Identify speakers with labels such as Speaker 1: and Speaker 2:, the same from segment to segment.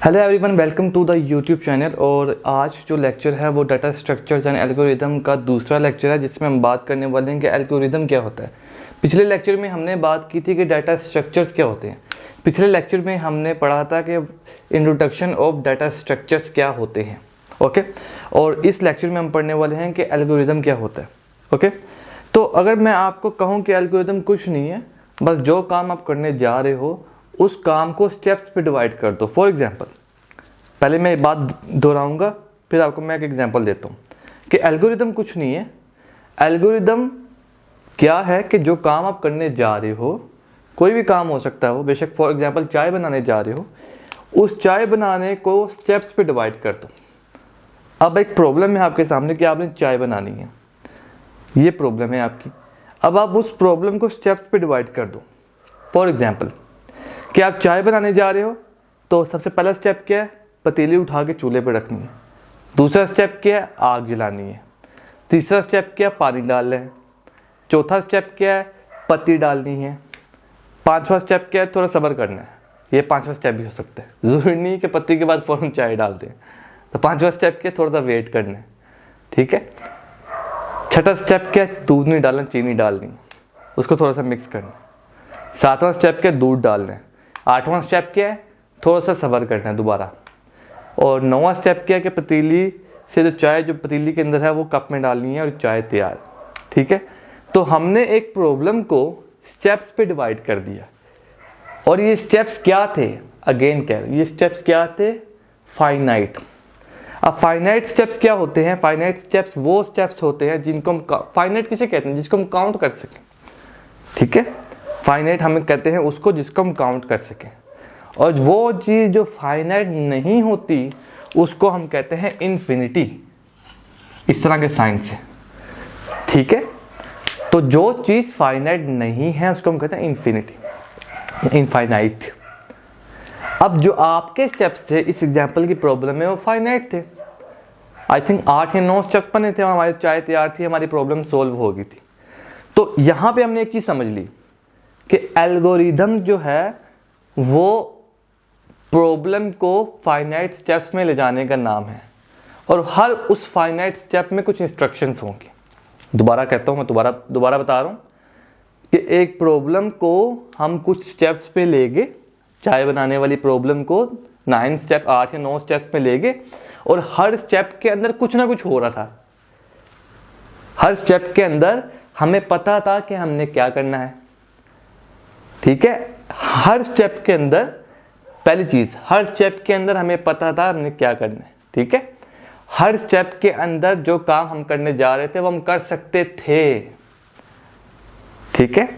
Speaker 1: Hello everyone, welcome to the YouTube channel. और आज जो लेक्चर है वो डाटा स्ट्रक्चर्स एंड एल्गोरिदम का दूसरा लेक्चर है, जिसमें हम बात करने वाले हैं कि एल्गोरिदम क्या होता है। पिछले लेक्चर में हमने बात की थी कि डाटा स्ट्रक्चर्स क्या होते हैं। पिछले लेक्चर में हमने पढ़ा था कि इंट्रोडक्शन ऑफ डाटा स्ट्रक्चर्स क्या होते हैं। ओके, और इस लेक्चर में हम पढ़ने वाले हैं कि एल्गोरिदम क्या होता है। ओके, तो अगर मैं आपको कहूँ कि एल्गोरिदम कुछ नहीं है, बस जो काम आप करने जा रहे हो उस काम को स्टेप्स पे डिवाइड कर दो। फॉर एग्जांपल, पहले मैं बात दोहराऊंगा, फिर आपको मैं एक एग्जांपल देता हूँ कि एल्गोरिदम कुछ नहीं है। एल्गोरिदम क्या है कि जो काम आप करने जा रहे हो, कोई भी काम हो सकता है वो, बेशक फॉर एग्जांपल चाय बनाने जा रहे हो, उस चाय बनाने को स्टेप्स पे डिवाइड कर दो। अब एक प्रॉब्लम है आपके सामने कि आपने चाय बनानी है, ये प्रॉब्लम है आपकी। अब आप उस प्रॉब्लम को स्टेप्स पे डिवाइड कर दो। फॉर एग्जांपल कि आप चाय बनाने जा रहे हो, तो सबसे पहला स्टेप क्या है? पतीली उठा के चूल्हे पे रखनी है। दूसरा स्टेप क्या है? आग जलानी है। तीसरा स्टेप क्या है? पानी डालना है। चौथा स्टेप क्या है? पत्ती डालनी है। पांचवा स्टेप क्या है? थोड़ा सब्र करना है। ये पांचवा स्टेप भी हो सकता है, जरूरी नहीं कि पत्ती के बाद फौरन चाय डाल दें। तो पांचवा स्टेप क्या है? थोड़ा सा वेट करना है। ठीक है। छठा स्टेप क्या है? दूध नहीं डालना, चीनी डालनी, उसको थोड़ा सा मिक्स करना है। सातवां स्टेप क्या है? दूध डालना है। आठवां स्टेप क्या है? थोड़ा सा सब्र करना है दोबारा। और नौवां स्टेप क्या है कि पतीली से जो चाय जो पतीली के अंदर है वो कप में डालनी है और चाय तैयार। ठीक है। तो हमने एक प्रॉब्लम को स्टेप्स पे डिवाइड कर दिया। और ये स्टेप्स क्या थे? अगेन कह रहे हैं, ये स्टेप्स क्या थे? फाइनाइट। अब फाइनाइट स्टेप्स क्या होते हैं? फाइनाइट स्टेप्स वो स्टेप्स होते हैं जिनको हम, फाइनाइट किसे कहते हैं? जिसको हम काउंट कर सकें। ठीक है, फाइनाइट हमें कहते हैं उसको जिसको हम काउंट कर सकें। और वो चीज़ जो फाइनाइट नहीं होती उसको हम कहते हैं इन्फिनिटी। इस तरह के साइन से। ठीक है। तो जो चीज़ फाइनाइट नहीं है उसको हम कहते हैं इन्फिनिटी, इनफाइनाइट। अब जो आपके स्टेप्स थे इस एग्जांपल की प्रॉब्लम में वो फाइनाइट थे। आई थिंक 8 या 9 स्टेप्स बने थे और हमारी चाय तैयार थी, हमारी प्रॉब्लम सोल्व हो गई थी। तो यहां पे हमने एक चीज समझ ली कि एल्गोरिदम जो है वो प्रॉब्लम को फाइनाइट स्टेप्स में ले जाने का नाम है। और हर उस फाइनाइट स्टेप में कुछ इंस्ट्रक्शंस होंगे। दोबारा कहता हूं, मैं दोबारा बता रहा हूं कि एक प्रॉब्लम को हम कुछ स्टेप्स पे लेंगे, चाय बनाने वाली प्रॉब्लम को 9 स्टेप, 8 या 9 स्टेप्स पे लेंगे, और हर स्टेप के अंदर कुछ ना कुछ हो रहा था। हर स्टेप के अंदर हमें पता था कि हमने क्या करना है। ठीक है। हर स्टेप के अंदर, पहली चीज, हर स्टेप के अंदर हमें पता था हमने क्या करना है। ठीक है। हर स्टेप के अंदर जो काम हम करने जा रहे थे वो हम कर सकते थे। ठीक है।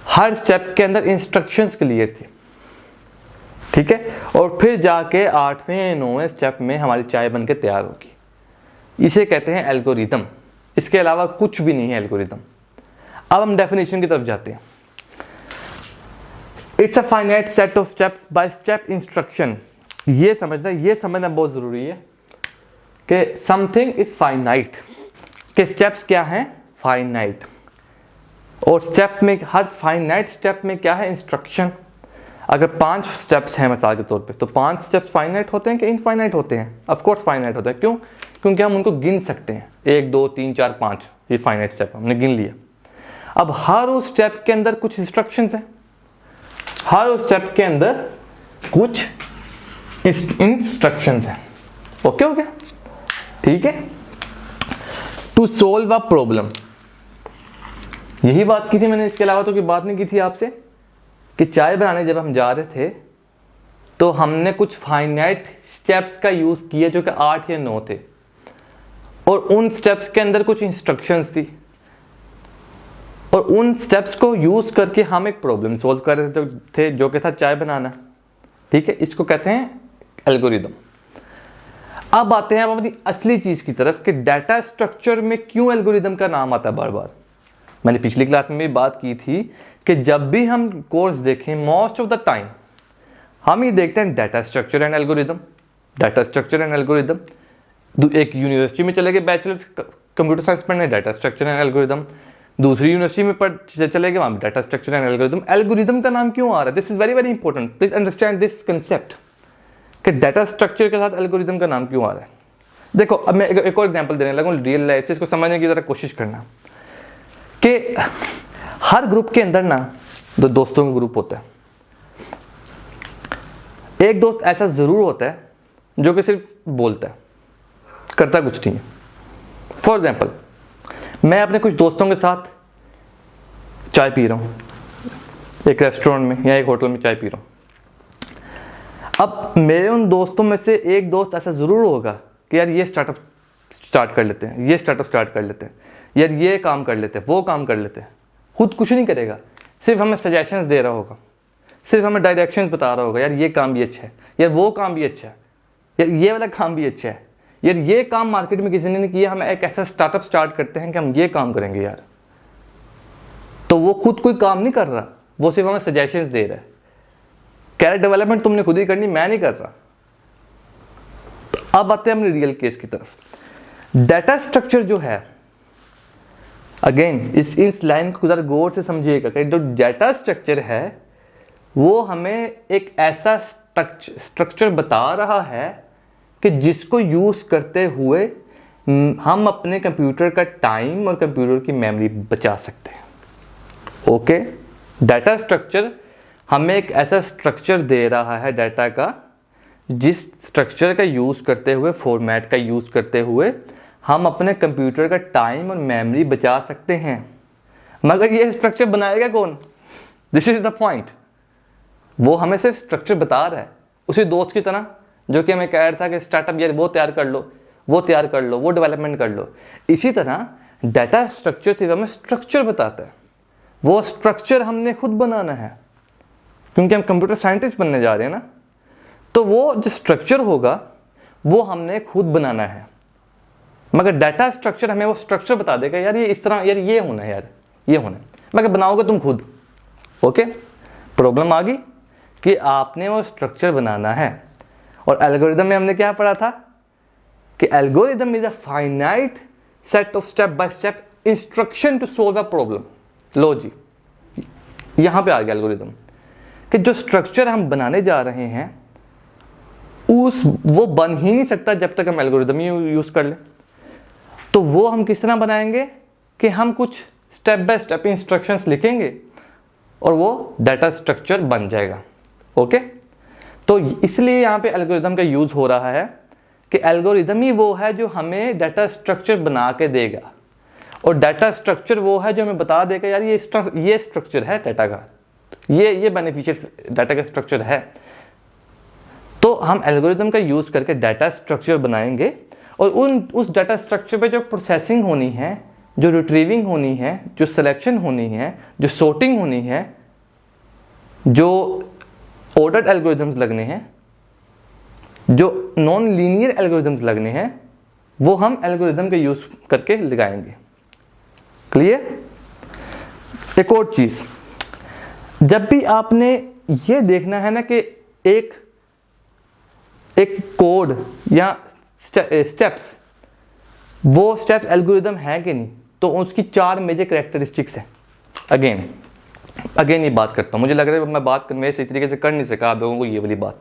Speaker 1: हर स्टेप के अंदर इंस्ट्रक्शंस क्लियर थी। ठीक है। और फिर जाके 8वें या 9वें स्टेप में हमारी चाय बनके तैयार होगी। इसे कहते हैं एल्गोरिदम। इसके अलावा कुछ भी नहीं है एल्गोरिदम। अब हम डेफिनेशन की तरफ जाते हैं। It's a finite set of steps bye step instruction. ये समझना बहुत जरूरी है कि समथिंग इज फाइनाइट, के स्टेप्स क्या हैं? फाइनाइट। और स्टेप में, हर फाइनाइट स्टेप में क्या है? इंस्ट्रक्शन। अगर 5 स्टेप्स हैं मिसाल के तौर पे, तो 5 स्टेप्स फाइनाइट होते हैं कि इनफाइनाइट होते हैं? ऑफ कोर्स फाइनाइट होते हैं। क्यों? क्योंकि हम उनको गिन सकते हैं। 1 2 3 4 5, ये फाइनाइट स्टेप हमने गिन लिया। अब हर उस स्टेप के अंदर कुछ इंस्ट्रक्शंस हैं। हर उस स्टेप के अंदर कुछ इंस्ट्रक्शंस हैं। ओके हो गया? ठीक है। टू सोल्व अ प्रॉब्लम, यही बात की थी मैंने, इसके अलावा तो कोई बात नहीं की थी आपसे। कि चाय बनाने जब हम जा रहे थे तो हमने कुछ फाइनाइट स्टेप्स का यूज किया जो कि 8 या 9 थे, और उन स्टेप्स के अंदर कुछ इंस्ट्रक्शंस थी, और उन स्टेप्स को यूज करके हम एक प्रॉब्लम सॉल्व कर रहे थे जो कि था चाय बनाना। ठीक है। इसको कहते हैं एल्गोरिदम। अब आते हैं अब अपनी असली चीज की तरफ कि डाटा स्ट्रक्चर में क्यों एल्गोरिदम का नाम आता है बार बार। मैंने पिछली क्लास में भी बात की थी कि जब भी हम कोर्स देखें, मोस्ट ऑफ द टाइम हम ही देखते हैं data structure and algorithm, data structure and algorithm. एक यूनिवर्सिटी में चले गए बैचलर्स कंप्यूटर साइंस पढ़ने, डाटा स्ट्रक्चर एंड एल्गोरिदम। दूसरी यूनिवर्सिटी में चले गए, वहां data structure and algorithm. Algorithm का नाम क्यों आ रहा है? This is very very important, please understand this concept. कि डाटा स्ट्रक्चर के साथ एल्गोरिदम का नाम क्यों आ रहा है। देखो अब मैं एक और एग्जांपल देने लगा हूँ रियल लाइफ से, इसको समझने की जरा कोशिश करना कि हर ग्रुप के अंदर ना दो दोस्तों का ग्रुप होता है। एक दोस्त ऐसा जरूर होता है जो कि सिर्फ बोलता है, करता कुछ नहीं है। फॉर एग्जाम्पल, मैं अपने कुछ दोस्तों के साथ चाय पी रहा हूँ, एक रेस्टोरेंट में या एक होटल में चाय पी रहा हूँ। अब मेरे उन दोस्तों में से एक दोस्त ऐसा ज़रूर होगा कि यार ये स्टार्टअप स्टार्ट कर लेते हैं, ये स्टार्टअप स्टार्ट कर लेते हैं, यार ये काम कर लेते हैं, वो काम कर लेते हैं। खुद कुछ नहीं करेगा, सिर्फ हमें सजेशंस दे रहा होगा, सिर्फ हमें डायरेक्शंस बता रहा होगा, यार ये काम भी अच्छा है, यार वो काम भी अच्छा है, यार ये वाला काम भी अच्छा है, यार ये काम मार्केट में किसी ने नहीं किया, हम एक ऐसा स्टार्टअप स्टार्ट करते हैं कि हम ये काम करेंगे यार। तो वो खुद कोई काम नहीं कर रहा, वो सिर्फ हमें सजेशंस दे रहा है। कैरियर डेवलपमेंट तुमने खुद ही करनी, मैं नहीं कर रहा। तो अब आते हैं अपने रियल केस की तरफ। डाटा स्ट्रक्चर जो है, अगेन इस लाइन को जरा गौर से समझिएगा कि जो डाटा स्ट्रक्चर है वो हमें एक ऐसा स्ट्रक्चर बता रहा है कि जिसको यूज करते हुए हम अपने कंप्यूटर का टाइम और कंप्यूटर की मेमोरी बचा सकते हैं। ओके, डाटा स्ट्रक्चर हमें एक ऐसा स्ट्रक्चर दे रहा है डाटा का, जिस स्ट्रक्चर का यूज करते हुए, फॉर्मेट का यूज करते हुए हम अपने कंप्यूटर का टाइम और मेमोरी बचा सकते हैं। मगर ये स्ट्रक्चर बनाएगा कौन? This is the point. वो हमें सिर्फ स्ट्रक्चर बता रहा है, उसी दोस्त की तरह जो कि हमें कह रहा था कि स्टार्टअप यार वो तैयार कर लो, वो तैयार कर लो, वो डेवलपमेंट कर लो। इसी तरह डाटा स्ट्रक्चर सिर्फ हमें स्ट्रक्चर बताता है, वो स्ट्रक्चर हमने खुद बनाना है, क्योंकि हम कंप्यूटर साइंटिस्ट बनने जा रहे हैं ना। तो वो जो स्ट्रक्चर होगा वो हमने खुद बनाना है। मगर डाटा स्ट्रक्चर हमें वो स्ट्रक्चर बता देगा, यार ये इस तरह, यार ये होना है, यार ये होना है, मगर बनाओगे तुम खुद। ओके, प्रॉब्लम आ गई कि आपने वो स्ट्रक्चर बनाना है। और एल्गोरिदम में हमने क्या पढ़ा था कि algorithm is a finite set of step by step instruction to solve a problem. लो जी, यहां पे आ गया एल्गोरिदम कि जो स्ट्रक्चर हम बनाने जा रहे हैं वो बन ही नहीं सकता जब तक हम एल्गोरिदम ही यूज कर लें। तो वो हम किस तरह बनाएंगे कि हम कुछ स्टेप बाय स्टेप इंस्ट्रक्शंस लिखेंगे और वो डाटा स्ट्रक्चर बन जाएगा। ओके, तो इसलिए यहाँ पे एल्गोरिदम का यूज हो रहा है कि एल्गोरिदम ही वो है जो हमें डाटा स्ट्रक्चर बना के देगा, और डाटा स्ट्रक्चर वो है जो हमें बता देगा यार ये स्ट्रक्चर है डाटा का, ये बेनिफिशियल डाटा का स्ट्रक्चर है। तो हम एल्गोरिदम का यूज करके डाटा स्ट्रक्चर बनाएंगे और उस डाटा स्ट्रक्चर पे जो प्रोसेसिंग होनी है, जो रिट्रीविंग होनी है, जो सिलेक्शन होनी है, जो सॉर्टिंग होनी है, जो ऑर्डर्ड एल्गोरिदम्स लगने हैं, जो नॉन लीनियर एल्गोरिदम्स लगने हैं, वो हम एल्गोरिदम का यूज करके लगाएंगे। क्लियर? एक और चीज, जब भी आपने ये देखना है ना कि एक कोड या स्टेप्स, वो स्टेप्स एल्गोरिदम है कि नहीं, तो उसकी 4 मेजर कैरेक्टरिस्टिक्स है। अगेन ये बात करता हूँ, मुझे लग रहा है मैं बात मैं इस तरीके से कर नहीं सका आप लोगों को ये वाली बात,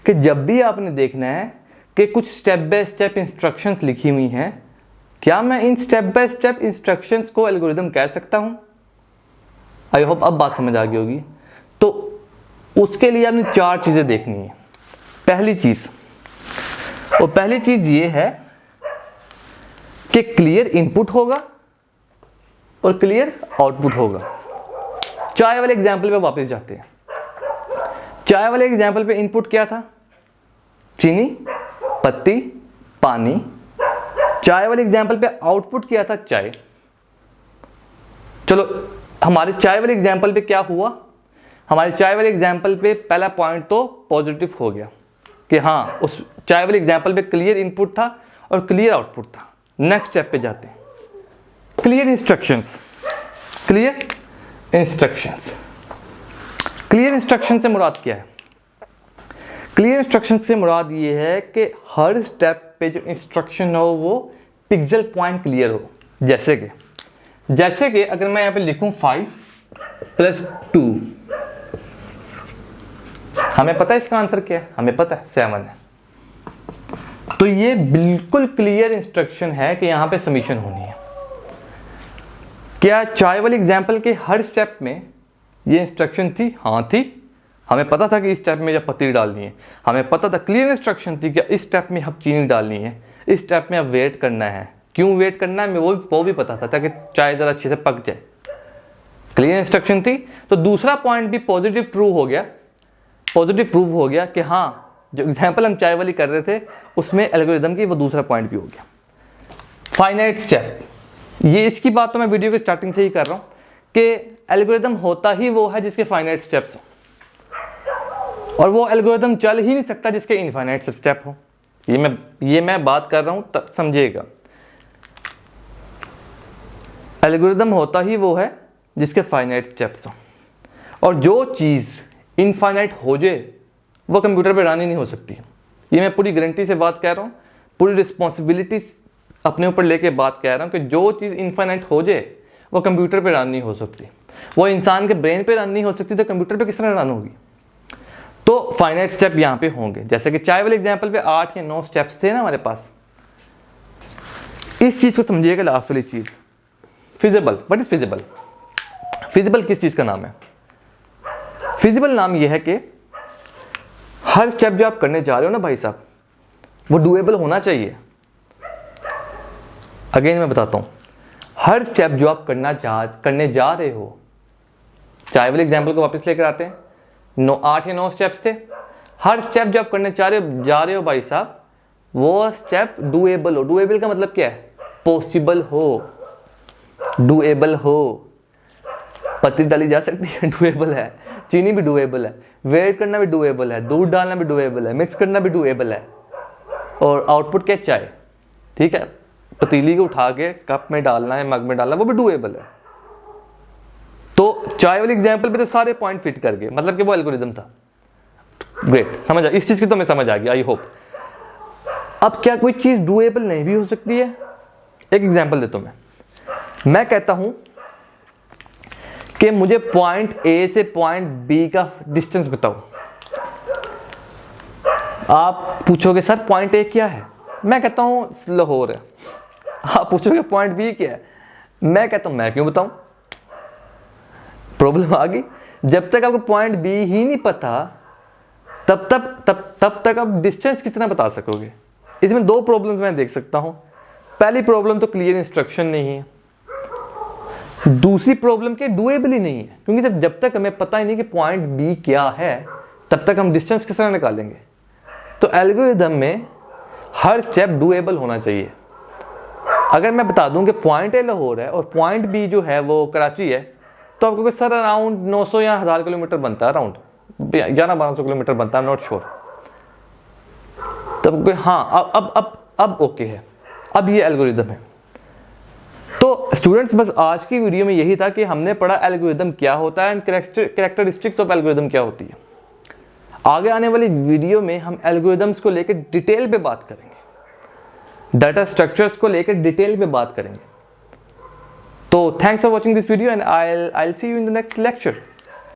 Speaker 1: कि जब भी आपने देखना है कि कुछ स्टेप बाय स्टेप इंस्ट्रक्शंस लिखी हुई हैं, क्या मैं in step by step instructions को एल्गोरिदम कह सकता हूँ? आई होप अब बात समझ आ गई होगी। तो उसके लिए आपने 4 चीजें देखनी है। पहली चीज ये है कि क्लियर इनपुट होगा और क्लियर आउटपुट होगा। चाय वाले एग्जाम्पल पे वापस जाते हैं। चाय वाले एग्जाम्पल पे इनपुट क्या था? चीनी, पत्ती, पानी। चाय वाले एग्जाम्पल पे आउटपुट क्या था? चाय। चलो, हमारे चाय वाले एग्जाम्पल पे क्या हुआ? हमारे चाय वाले एग्जाम्पल पे पहला पॉइंट तो पॉजिटिव हो गया कि हाँ, उस चाय वाले एग्जाम्पल पे क्लियर इनपुट था और क्लियर आउटपुट था। नेक्स्ट स्टेप पे जाते हैं, क्लियर इंस्ट्रक्शंस। क्लियर इंस्ट्रक्शन से मुराद क्या है? क्लियर इंस्ट्रक्शन से मुराद ये है कि हर स्टेप पे जो इंस्ट्रक्शन हो वो पिक्सल पॉइंट क्लियर हो। जैसे कि अगर मैं यहाँ पे लिखूं 5 + 2, हमें पता है इसका आंसर क्या है, हमें पता है 7 है। तो ये बिल्कुल क्लियर इंस्ट्रक्शन है कि यहां पे समीशन होनी है। क्या चाय वाली एग्जाम्पल के हर स्टेप में ये इंस्ट्रक्शन थी? हाँ थी। हमें पता था कि इस स्टेप में जब पत्ती डालनी है, हमें पता था, क्लियर इंस्ट्रक्शन थी कि इस स्टेप में अब चीनी डालनी है, इस स्टेप में अब वेट करना है। क्यों वेट करना है वो भी पता था ताकि चाय ज़रा अच्छे से पक जाए। क्लियर इंस्ट्रक्शन थी। तो दूसरा पॉइंट भी पॉजिटिव ट्रू हो गया, पॉजिटिव प्रूव हो गया कि हाँ जो एग्जाम्पल हम चाय वाली कर रहे थे उसमें एल्गोरिदम की वो दूसरा पॉइंट भी हो गया। फाइनाइट स्टेप, ये इसकी बात तो मैं वीडियो की स्टार्टिंग से ही कर रहा हूँ कि एल्गोरिदम होता ही वो है जिसके फाइनाइट स्टेप्स हो, और वो एल्गोरिदम चल ही नहीं सकता जिसके इनफाइनाइट स्टेप हो। ये मैं बात कर रहा हूं, समझिएगा। एल्गोरिदम होता ही वो है जिसके फाइनाइट स्टेप्स हो, और जो चीज इनफाइनाइट हो जाए वो कंप्यूटर पे रन ही नहीं हो सकती। ये मैं पूरी गारंटी से बात कर रहा हूं, पूरी रिस्पॉन्सिबिलिटी अपने ऊपर लेके बात कह रहा हूं कि जो चीज इनफाइनाइट हो जाए वो कंप्यूटर पे रन नहीं हो सकती। वो इंसान के ब्रेन पे रन नहीं हो सकती तो कंप्यूटर पे किस तरह रन होगी? तो फाइनाइट स्टेप यहां पे होंगे। जैसे कि चाय वाले एग्जांपल पे 8 या 9 स्टेप्स थे ना हमारे पास। इस चीज को समझिएगा, लास्ट वाली चीज, feasible. What is feasible? Feasible किस चीज का नाम है? फिजिबल नाम यह है कि हर स्टेप जो आप करने जा रहे हो ना भाई साहब, वो डुएबल होना चाहिए। अगेन मैं बताता हूं, हर स्टेप जो आप करने जा रहे हो, चाय वाले एग्जांपल को वापस लेकर आते हैं, 8 या 9 स्टेप्स थे। हर स्टेप जो आप करने जा रहे हो भाई साहब, वो स्टेप डुएबल हो। डुएबल का मतलब क्या है? पॉसिबल हो, डुएबल हो। पत्ती डाली जा सकती है, डुएबल है। चीनी भी डुएबल है, वेट करना भी डुएबल है, दूध डालना भी डुएबल है, मिक्स करना भी डुएबल है। और आउटपुट क्या? चाय। ठीक है, पतीली को उठा के कप में डालना है, मग में डालना, वो भी डुएबल है। तो चाय वाले एग्जांपल पे तो सारे पॉइंट फिट कर गए, मतलब कि वो एल्गोरिदम था। ग्रेट, समझ आ, इस चीज की तो मैं समझ आ गई, आई होप। अब क्या कोई चीज डुएबल नहीं भी हो सकती है? एक एग्जांपल देता हूं मैं कहता हूं कि मुझे पॉइंट ए से पॉइंट बी का डिस्टेंस बताओ। आप पूछोगे सर पॉइंट ए क्या है? मैं कहता हूं लाहौर है। आप पूछोगे पॉइंट बी क्या है? मैं कहता हूं मैं क्यों बताऊं? प्रॉब्लम आ गई। जब तक आपको पॉइंट बी ही नहीं पता तब तक आप डिस्टेंस किस तरह बता सकोगे? इसमें 2 प्रॉब्लम्स मैं देख सकता हूं। पहली प्रॉब्लम तो क्लियर इंस्ट्रक्शन नहीं है, दूसरी प्रॉब्लम के डुएबल ही नहीं है, क्योंकि जब तक हमें पता ही नहीं कि पॉइंट बी क्या है तब तक हम डिस्टेंस किस तरह निकालेंगे? तो एल्गोरिदम में हर स्टेप डुएबल होना चाहिए। अगर मैं बता दूं कि पॉइंट ए लाहौर है और पॉइंट बी जो है वो कराची है, तो आपको सर अराउंड 900 या 1000 किलोमीटर बनता है, अराउंड 1100-1200 किलोमीटर बनता है, नॉट श्योर। तब हाँ अब ओके है, अब ये एल्गोरिदम है। तो स्टूडेंट्स बस आज की वीडियो में यही था कि हमने पढ़ा एल्गोरिदम क्या होता है एंड कैरेक्टरिस्टिक्स ऑफ एल्गोरिदम क्या होती है। आगे आने वाली वीडियो में हम एल्गोरिदम्स को लेकर डिटेल पे बात करेंगे, डाटा स्ट्रक्चर्स को लेकर डिटेल पे बात करेंगे। तो thanks for watching this video and I will see you in the next lecture.